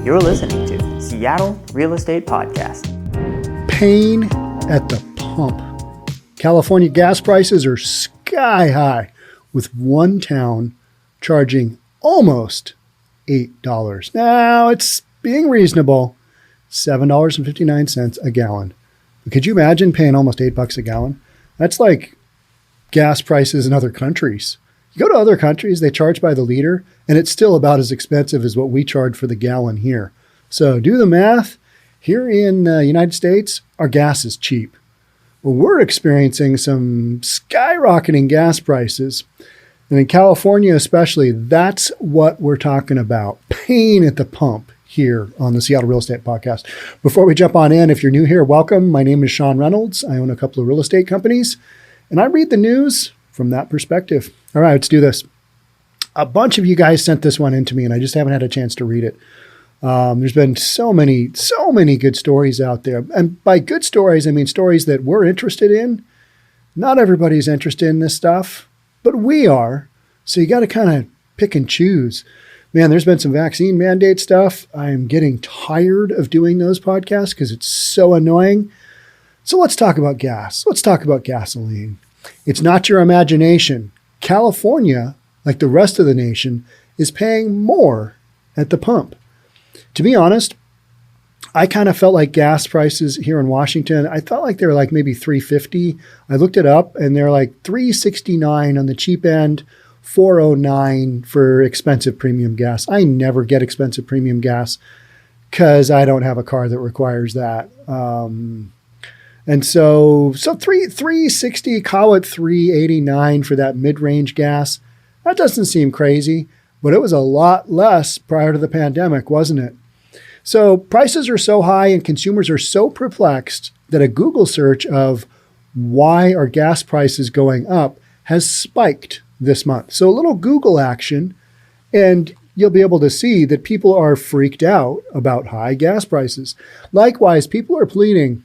You're listening to Seattle Real Estate Podcast. Pain at the pump. California gas prices are sky high, with one town charging almost $8. Now, it's being reasonable, $7.59 a gallon. But could you imagine paying almost $8 a gallon? That's like gas prices in other countries. You go to other countries, they charge by the liter, and it's still about as expensive as what we charge for the gallon here. So do the math. Here in the United States, our gas is cheap. Well, we're experiencing some skyrocketing gas prices. And in California especially, that's what we're talking about. Pain at the pump here on the Seattle Real Estate Podcast. Before we jump on in, if you're new here, welcome. My name is Sean Reynolds. I own a couple of real estate companies, and I read the news from that perspective. All right, let's do this. A bunch of you guys sent this one in to me, and I just haven't had a chance to read it. There's been so many good stories out there. And by good stories, I mean stories that we're interested in. Not everybody's interested in this stuff, but we are. So you got to kind of pick and choose. Man, there's been some vaccine mandate stuff. I'm getting tired of doing those podcasts because it's so annoying. So let's talk about gas. Let's talk about gasoline. It's not your imagination. California, like the rest of the nation, is paying more at the pump. To be honest, I kind of felt like gas prices here in Washington, I felt like they were like maybe $3.50. I looked it up and they're like $3.69 on the cheap end, $4.09 for expensive premium gas. I never get expensive premium gas because I don't have a car that requires that. And so $3.60, call it $3.89 for that mid-range gas. That doesn't seem crazy, but it was a lot less prior to the pandemic, wasn't it? So prices are so high and consumers are so perplexed that a Google search of why are gas prices going up has spiked this month. So a little Google action, and you'll be able to see that people are freaked out about high gas prices. Likewise, people are pleading,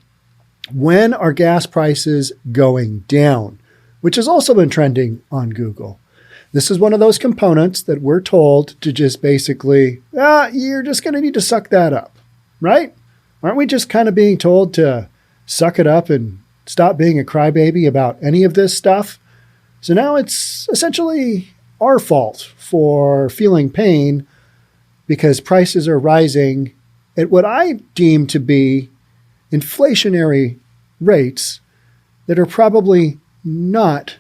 when are gas prices going down? Which has also been trending on Google. This is one of those components that we're told to just basically, you're just going to need to suck that up, right? Aren't we just kind of being told to suck it up and stop being a crybaby about any of this stuff? So now it's essentially our fault for feeling pain because prices are rising at what I deem to be inflationary rates that are probably not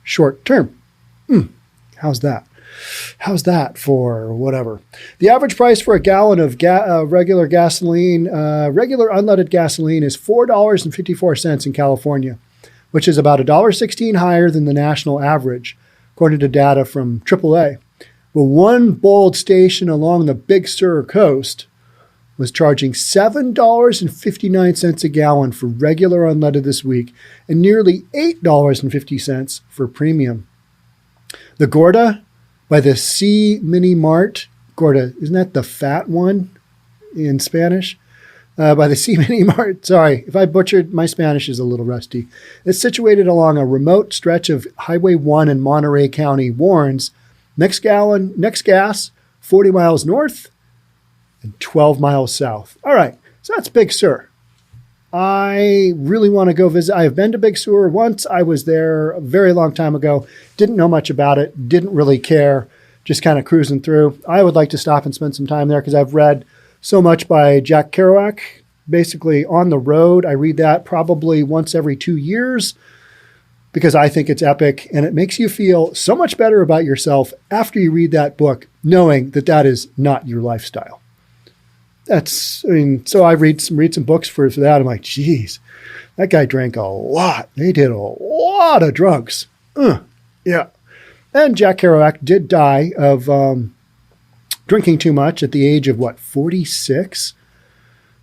short term. How's that? How's that for whatever? The average price for a gallon of regular gasoline, regular unleaded gasoline is $4.54 in California, which is about $1.16 higher than the national average, according to data from AAA. But one bold station along the Big Sur coast was charging $7.59 a gallon for regular unleaded this week and nearly $8.50 for premium. The Gorda by the Sea Mini Mart, Gorda, isn't that the fat one in Spanish? By the Sea Mini Mart, sorry, if I butchered, my Spanish is a little rusty. It's situated along a remote stretch of Highway 1 in Monterey County, warns next gas, 40 miles north and 12 miles south. All right, so that's Big Sur. I really want to go visit. I have been to Big Sur once. I was there a very long time ago. Didn't know much about it. Didn't really care. Just kind of cruising through. I would like to stop and spend some time there because I've read so much by Jack Kerouac. Basically, On the Road. I read that probably once every 2 years because I think it's epic. And it makes you feel so much better about yourself after you read that book, knowing that that is not your lifestyle. So I read some books for that. I'm like, geez, that guy drank a lot. They did a lot of drugs. Yeah. And Jack Kerouac did die of drinking too much at the age of, 46?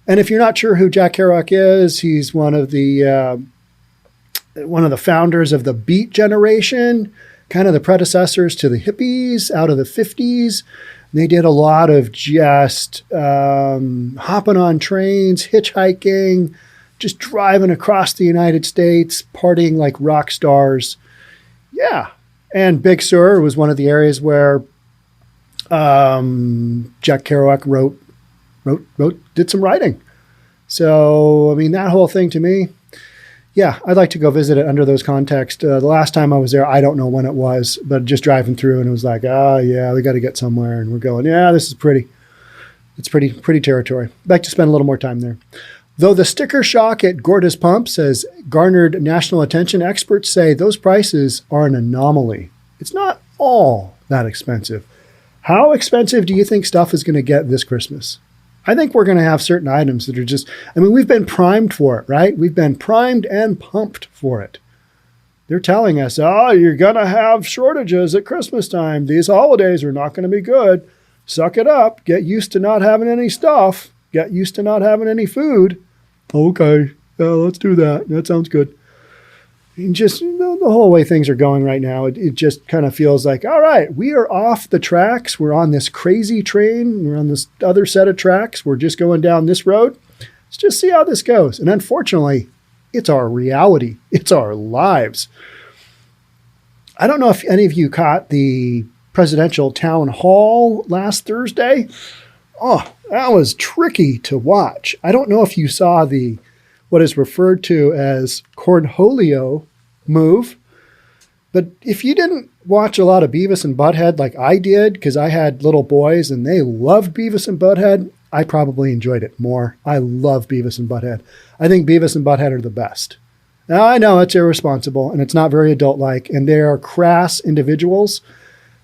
And if you're not sure who Jack Kerouac is, he's one of the founders of the Beat generation, kind of the predecessors to the hippies out of the 50s. They did a lot of just hopping on trains, hitchhiking, just driving across the United States, partying like rock stars. Yeah. And Big Sur was one of the areas where Jack Kerouac wrote did some writing. So, I mean, that whole thing to me, yeah, I'd like to go visit it under those contexts. The last time I was there, I don't know when it was, but just driving through and it was like, yeah, we got to get somewhere. And we're going, yeah, this is pretty. It's pretty territory. I'd like to spend a little more time there. Though the sticker shock at Gorda's pumps has garnered national attention, experts say those prices are an anomaly. It's not all that expensive. How expensive do you think stuff is going to get this Christmas? I think we're going to have certain items that are just, we've been primed for it, right? We've been primed and pumped for it. They're telling us, you're going to have shortages at Christmas time. These holidays are not going to be good. Suck it up. Get used to not having any stuff. Get used to not having any food. Okay, let's do that. That sounds good. And just the whole way things are going right now, it just kind of feels like, all right, we are off the tracks. We're on this crazy train. We're on this other set of tracks. We're just going down this road. Let's just see how this goes. And unfortunately, it's our reality. It's our lives. I don't know if any of you caught the presidential town hall last Thursday. Oh, that was tricky to watch. I don't know if you saw what is referred to as cornholio move, but if you didn't watch a lot of Beavis and Butthead like I did, because I had little boys and they loved Beavis and Butthead, I probably enjoyed it more. I love Beavis and Butthead. I think Beavis and Butthead are the best. Now, I know it's irresponsible and it's not very adult-like, and they are crass individuals.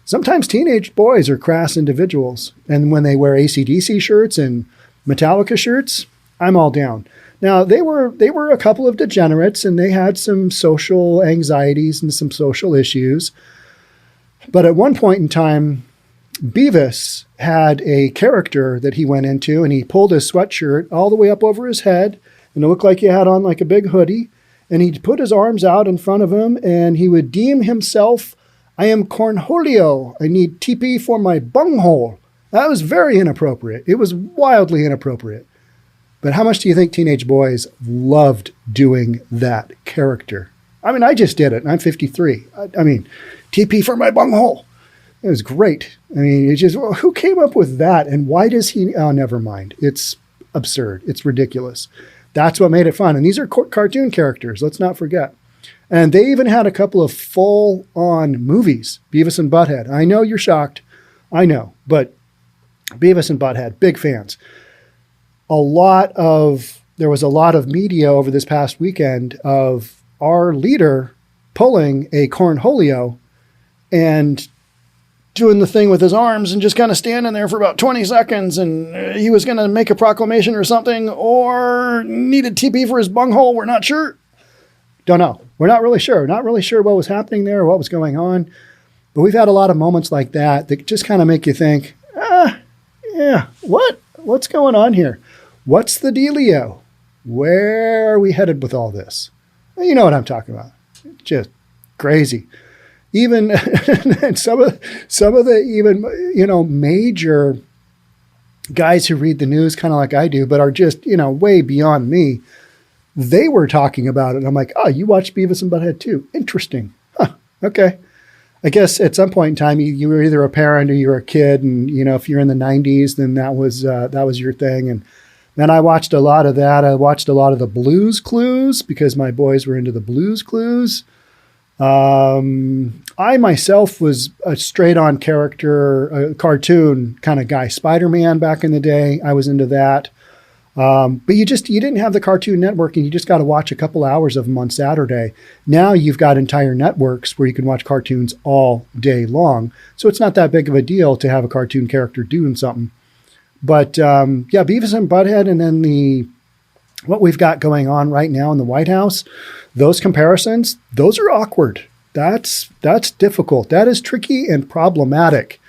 Sometimes teenage boys are crass individuals. And when they wear AC/DC shirts and Metallica shirts, I'm all down. Now, they were a couple of degenerates, and they had some social anxieties and some social issues. But at one point in time, Beavis had a character that he went into, and he pulled his sweatshirt all the way up over his head, and it looked like he had on like a big hoodie. And he'd put his arms out in front of him, and he would deem himself, I am cornholio. I need TP for my bunghole. That was very inappropriate. It was wildly inappropriate. But how much do you think teenage boys loved doing that character? I just did it, and I'm 53. TP for my bunghole. It was great. It's just, who came up with that? And why does he? Oh, never mind. It's absurd. It's ridiculous. That's what made it fun. And these are cartoon characters. Let's not forget. And they even had a couple of full-on movies, Beavis and Butthead. I know you're shocked. I know. But Beavis and Butthead, big fans. There was a lot of media over this past weekend of our leader pulling a cornholio and doing the thing with his arms and just kind of standing there for about 20 seconds. And he was going to make a proclamation or something, or needed TP for his bunghole. We're not sure. Don't know. We're not really sure. Not really sure what was happening there or what was going on. But we've had a lot of moments like that just kind of make you think, yeah, what's going on here? What's the dealio? Where are we headed with all this? You know what I'm talking about. Just crazy. Even some of the even, major guys who read the news kind of like I do, but are just, way beyond me. They were talking about it. And I'm like, oh, you watch Beavis and Butthead too? Interesting. Huh, okay. I guess at some point in time, you were either a parent or you were a kid. And, if you're in the 90s, then that was your thing. And then I watched a lot of that. I watched a lot of the Blues Clues because my boys were into the Blues Clues. I myself was a straight-on character, a cartoon kind of guy. Spider-Man back in the day, I was into that. But you didn't have the Cartoon Network, and you just got to watch a couple hours of them on Saturday. Now you've got entire networks where you can watch cartoons all day long. So it's not that big of a deal to have a cartoon character doing something. But Beavis and Butthead, and then what we've got going on right now in the White House, those comparisons, those are awkward. That's difficult. That is tricky and problematic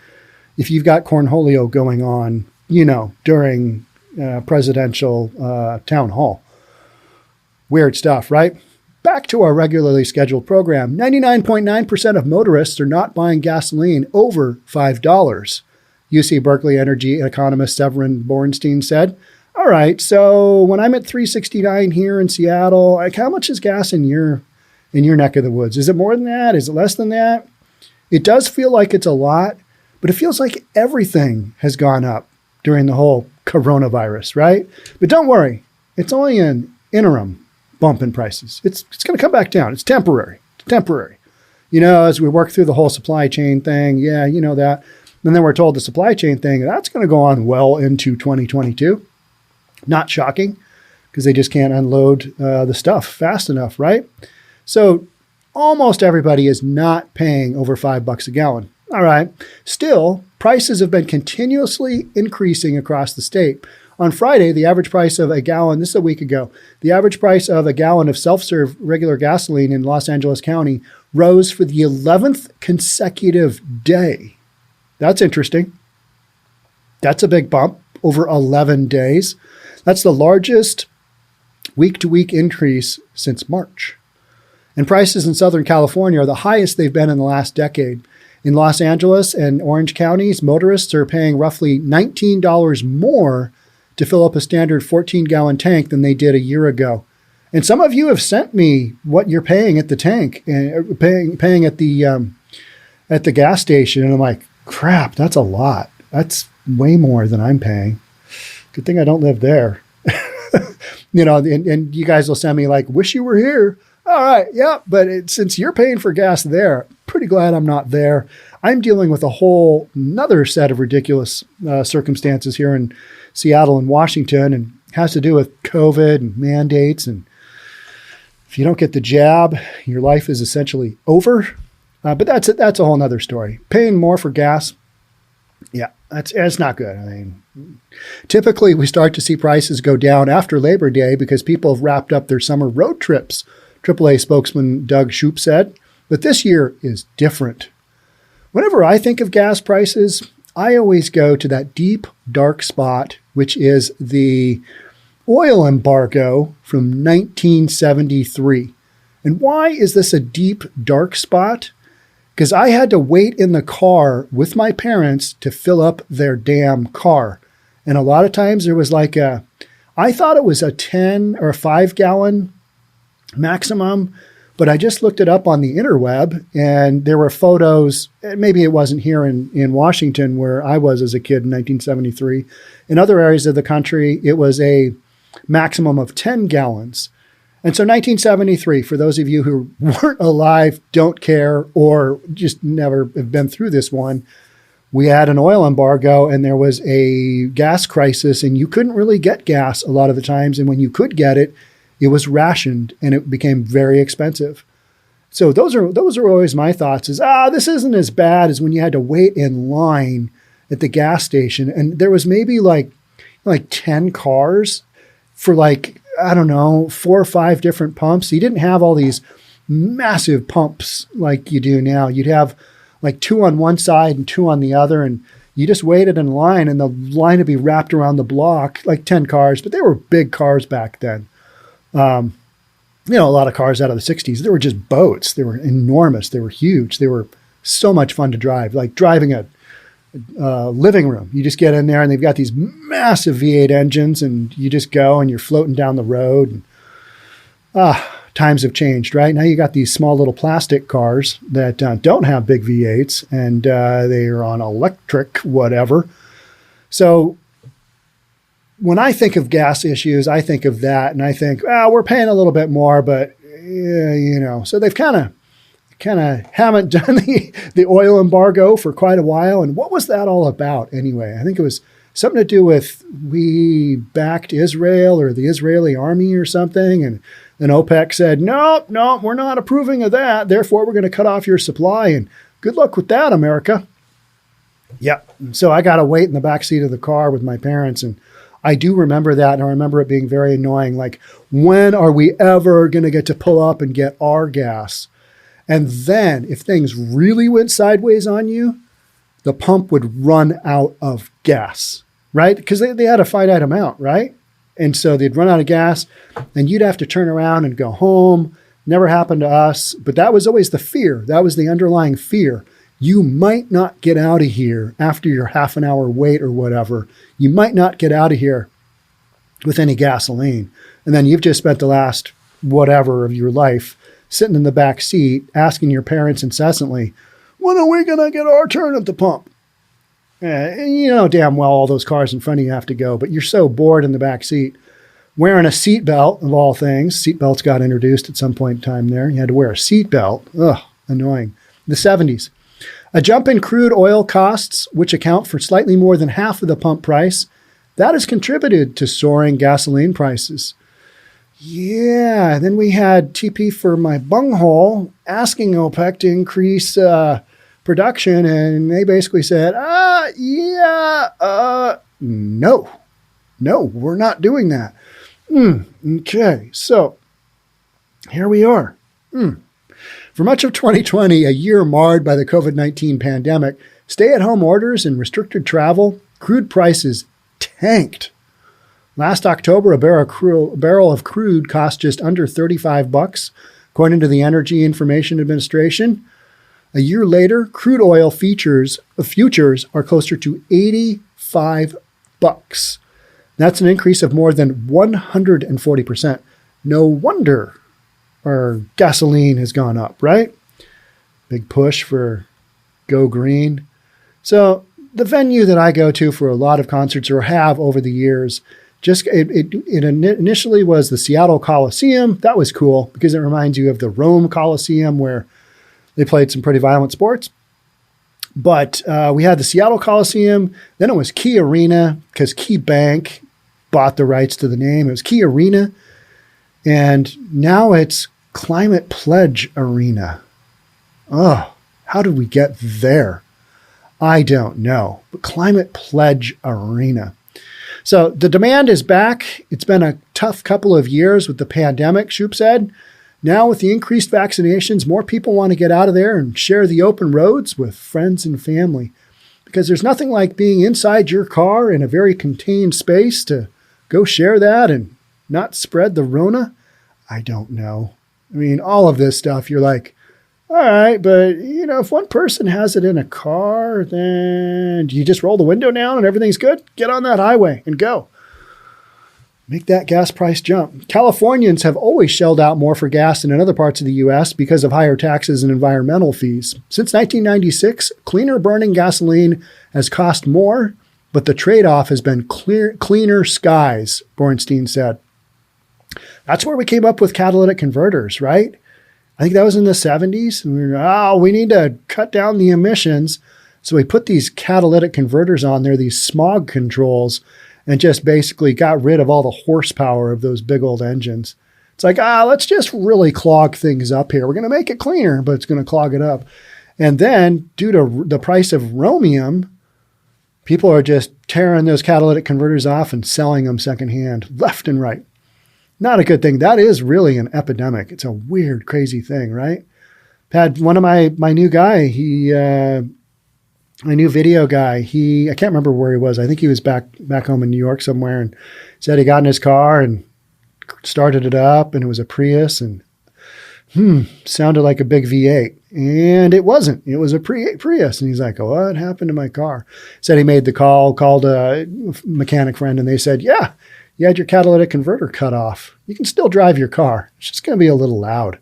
if you've got cornholio going on, during presidential town hall. Weird stuff, right? Back to our regularly scheduled program. 99.9% of motorists are not buying gasoline over $5. UC Berkeley energy economist Severin Bornstein said, all right, so when I'm at 369 here in Seattle, how much is gas in your neck of the woods? Is it more than that? Is it less than that? It does feel like it's a lot, but it feels like everything has gone up during the whole coronavirus, right? But don't worry, it's only an interim bump in prices. It's going to come back down. It's temporary. As we work through the whole supply chain thing, that. And then we're told the supply chain thing, that's going to go on well into 2022. Not shocking, because they just can't unload the stuff fast enough, right? So almost everybody is not paying over $5 a gallon. All right. Still, prices have been continuously increasing across the state. On Friday, the average price of a gallon, this is a week ago, the average price of a gallon of self-serve regular gasoline in Los Angeles County rose for the 11th consecutive day. That's interesting. That's a big bump over 11 days. That's the largest week-to-week increase since March. And prices in Southern California are the highest they've been in the last decade. In Los Angeles and Orange counties, motorists are paying roughly $19 more to fill up a standard 14-gallon tank than they did a year ago. And some of you have sent me what you're paying at the tank, paying at the gas station, and I'm like, crap, that's a lot. That's way more than I'm paying. Good thing I don't live there. And you guys will send me like, wish you were here. All right, yeah, but since you're paying for gas there, pretty glad I'm not there. I'm dealing with another set of ridiculous circumstances here in Seattle and Washington, and has to do with COVID and mandates. And if you don't get the jab, your life is essentially over. But that's a whole nother story. Paying more for gas, yeah, it's not good. I mean, typically we start to see prices go down after Labor Day because people have wrapped up their summer road trips, AAA spokesman Doug Shoup said. But this year is different. Whenever I think of gas prices, I always go to that deep, dark spot, which is the oil embargo from 1973. And why is this a deep, dark spot? Because I had to wait in the car with my parents to fill up their damn car. And a lot of times there was I thought it was a 10 or a 5-gallon maximum, but I just looked it up on the interweb, and there were photos. Maybe it wasn't here in Washington where I was as a kid in 1973. In other areas of the country, it was a maximum of 10 gallons. And so 1973, for those of you who weren't alive, don't care, or just never have been through this one, we had an oil embargo and there was a gas crisis, and you couldn't really get gas a lot of the times. And when you could get it, it was rationed and it became very expensive. So those are always my thoughts is, this isn't as bad as when you had to wait in line at the gas station. And there was maybe like 10 cars for 4 or 5 different pumps. You didn't have all these massive pumps like you do now. You'd have 2 on one side and 2 on the other. And you just waited in line, and the line would be wrapped around the block, like 10 cars, but they were big cars back then. A lot of cars out of the 60s, they were just boats. They were enormous. They were huge. They were so much fun to drive, like driving a living room. You just get in there and they've got these massive V8 engines, and you just go and you're floating down the road. And, times have changed, right? Now you got these small little plastic cars that don't have big V8s, and they are on electric, whatever. So when I think of gas issues, I think of that, and I think, we're paying a little bit more, but so they've kind of haven't done the oil embargo for quite a while. And what was that all about anyway? I think it was something to do with we backed Israel or the Israeli army or something. And then OPEC said, no, we're not approving of that. Therefore, we're going to cut off your supply. And good luck with that, America. Yeah. So I got to wait in the backseat of the car with my parents. And I do remember that. And I remember it being very annoying. Like, when are we ever going to get to pull up and get our gas? And then if things really went sideways on you, the pump would run out of gas, right? Because they had a finite amount, right? And so they'd run out of gas and you'd have to turn around and go home. Never happened to us, but that was always the fear. That was the underlying fear. You might not get out of here after your half an hour wait or whatever. You might not get out of here with any gasoline. And then you've just spent the last whatever of your life sitting in the back seat asking your parents incessantly, when are we going to get our turn at the pump? You know damn well all those cars in front of you have to go, but you're so bored in the back seat. Wearing a seatbelt, of all things. Seatbelts got introduced at some point in time there. You had to wear a seatbelt. Ugh, annoying. The 70s. A jump in crude oil costs, which account for slightly more than half of the pump price, that has contributed to soaring gasoline prices. Yeah, then we had TP for my bunghole asking OPEC to increase production, and they basically said, no, we're not doing that. Okay, so here we are. For much of 2020, a year marred by the COVID-19 pandemic, stay-at-home orders and restricted travel, crude prices tanked. Last October, a barrel of crude cost just under $35, according to the Energy Information Administration. A year later, crude oil futures are closer to $85. That's an increase of more than 140%. No wonder our gasoline has gone up, right? Big push for go green. So the venue that I go to for a lot of concerts, or have over the years, it initially was the Seattle Coliseum. That was cool because it reminds you of the Rome Coliseum where they played some pretty violent sports. But we had the Seattle Coliseum. Then it was Key Arena because Key Bank bought the rights to the name. It was Key Arena. And now it's Climate Pledge Arena. Oh, how did we get there? I don't know. But Climate Pledge Arena. So the demand is back. It's been a tough couple of years with the pandemic, Shoup said. Now with the increased vaccinations, more people want to get out of there and share the open roads with friends and family. Because there's nothing like being inside your car in a very contained space to go share that and not spread the Rona. I don't know. I mean, all of this stuff, you're like, all right, but, if one person has it in a car, then you just roll the window down and everything's good? Get on that highway and go. Make that gas price jump. Californians have always shelled out more for gas than in other parts of the U.S. because of higher taxes and environmental fees. Since 1996, cleaner burning gasoline has cost more, but the trade-off has been cleaner skies, Bornstein said. That's where we came up with catalytic converters, right? I think that was in the 70s. And we need to cut down the emissions. So we put these catalytic converters on there, these smog controls, and just basically got rid of all the horsepower of those big old engines. It's like, let's just really clog things up here. We're going to make it cleaner, but it's going to clog it up. And then due to the price of chromium, people are just tearing those catalytic converters off and selling them secondhand, left and right. Not a good thing. That is really an epidemic. It's a weird, crazy thing, right? Had one of my new guy, my new video guy, I can't remember where he was. I think he was back home in New York somewhere, and said he got in his car and started it up, and it was a Prius, and sounded like a big V8. And it wasn't. It was a Prius. And he's like, what happened to my car? Said he made the call, called a mechanic friend, and they said, yeah, you had your catalytic converter cut off. You can still drive your car. It's just going to be a little loud.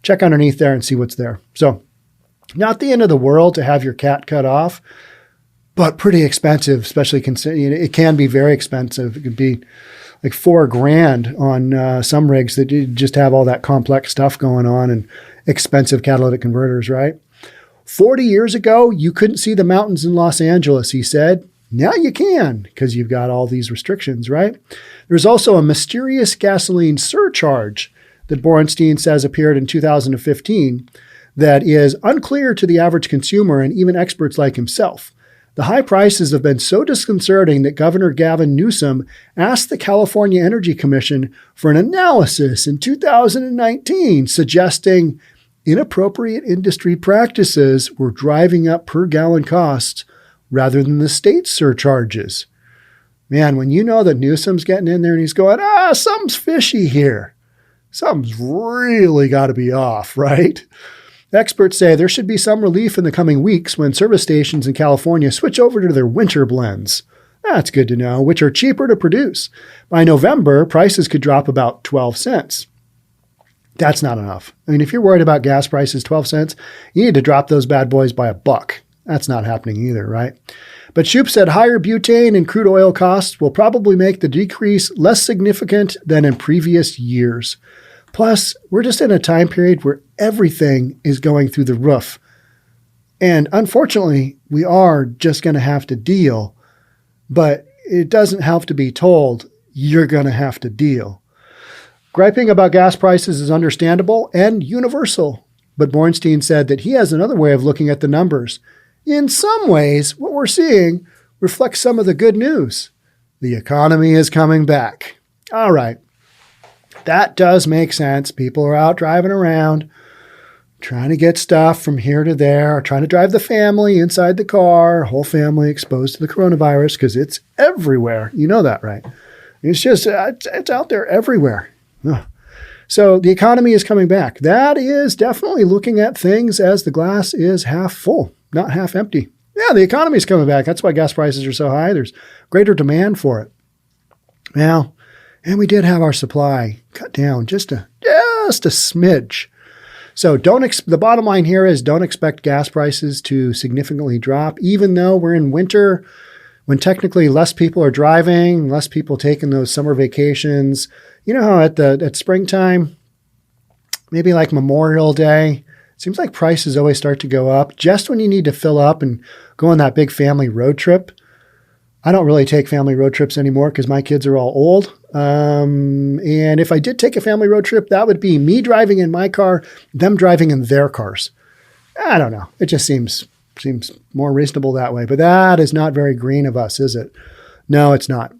Check underneath there and see what's there. So not the end of the world to have your cat cut off, but pretty expensive, especially considering it can be very expensive. It could be like $4,000 on some rigs that just have all that complex stuff going on and expensive catalytic converters, right? 40 years ago, you couldn't see the mountains in Los Angeles, he said. Now you can because you've got all these restrictions, right? There's also a mysterious gasoline surcharge that Bornstein says appeared in 2015 that is unclear to the average consumer and even experts like himself. The high prices have been so disconcerting that Governor Gavin Newsom asked the California Energy Commission for an analysis in 2019, suggesting inappropriate industry practices were driving up per gallon costs rather than the state surcharges. Man, when you know that Newsom's getting in there and he's going, something's fishy here. Something's really got to be off, right? Experts say there should be some relief in the coming weeks when service stations in California switch over to their winter blends. That's good to know, which are cheaper to produce. By November, prices could drop about 12 cents. That's not enough. I mean, if you're worried about gas prices, 12 cents, you need to drop those bad boys by $1. That's not happening either, right? But Shoup said higher butane and crude oil costs will probably make the decrease less significant than in previous years. Plus, we're just in a time period where everything is going through the roof. And unfortunately, we are just going to have to deal. But it doesn't have to be told, you're going to have to deal. Griping about gas prices is understandable and universal. But Bornstein said that he has another way of looking at the numbers. In some ways, what we're seeing reflects some of the good news. The economy is coming back. All right. That does make sense. People are out driving around, trying to get stuff from here to there, trying to drive the family inside the car, whole family exposed to the coronavirus because it's everywhere. You know that, right? It's just, it's out there everywhere. Ugh. So the economy is coming back. That is definitely looking at things as the glass is half full, not half empty. Yeah, the economy is coming back. That's why gas prices are so high. There's greater demand for it. Now, and we did have our supply cut down just a smidge. So the bottom line here is don't expect gas prices to significantly drop, even though we're in winter when technically less people are driving, less people taking those summer vacations. You know how at springtime, maybe like Memorial Day, it seems like prices always start to go up just when you need to fill up and go on that big family road trip. I don't really take family road trips anymore because my kids are all old. And if I did take a family road trip, that would be me driving in my car, them driving in their cars. I don't know. It just seems more reasonable that way. But that is not very green of us, is it? No, it's not.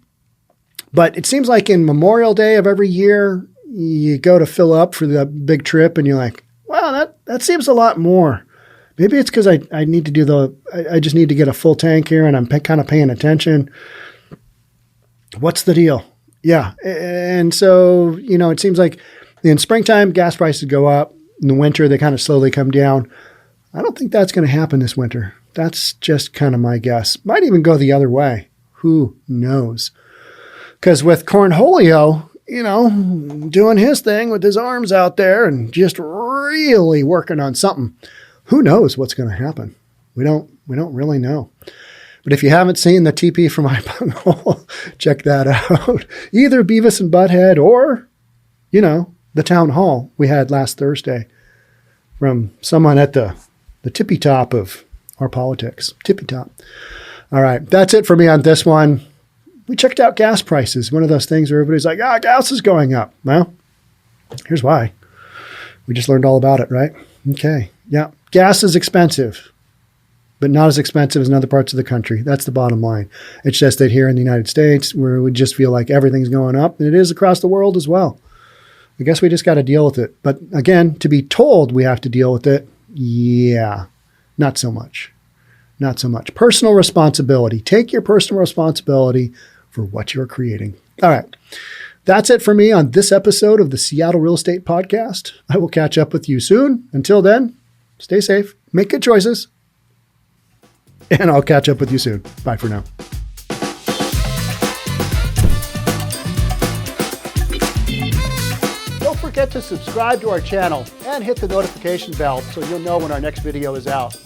But it seems like in Memorial Day of every year, you go to fill up for the big trip and you're like, wow, that seems a lot more. Maybe it's because I need to do I just need to get a full tank here and I'm kind of paying attention. What's the deal? Yeah. And so, it seems like in springtime, gas prices go up. In the winter, they kind of slowly come down. I don't think that's going to happen this winter. That's just kind of my guess. Might even go the other way. Who knows? Because with Cornholio, doing his thing with his arms out there and just really working on something, who knows what's going to happen? We don't really know. But if you haven't seen the TP from my bunghole, check that out. Either Beavis and Butthead or, the town hall we had last Thursday from someone at the tippy top of our politics. Tippy top. All right. That's it for me on this one. We checked out gas prices. One of those things where everybody's like, gas is going up. Well, here's why. We just learned all about it, right? Okay. Yeah. Gas is expensive, but not as expensive as in other parts of the country. That's the bottom line. It's just that here in the United States, where we just feel like everything's going up, and it is across the world as well. I guess we just got to deal with it. But again, to be told we have to deal with it, yeah, not so much. Not so much. Personal responsibility. Take your personal responsibility for what you're creating. All right. That's it for me on this episode of the Seattle Real Estate Podcast. I will catch up with you soon. Until then, stay safe, make good choices, and I'll catch up with you soon. Bye for now. Don't forget to subscribe to our channel and hit the notification bell so you'll know when our next video is out.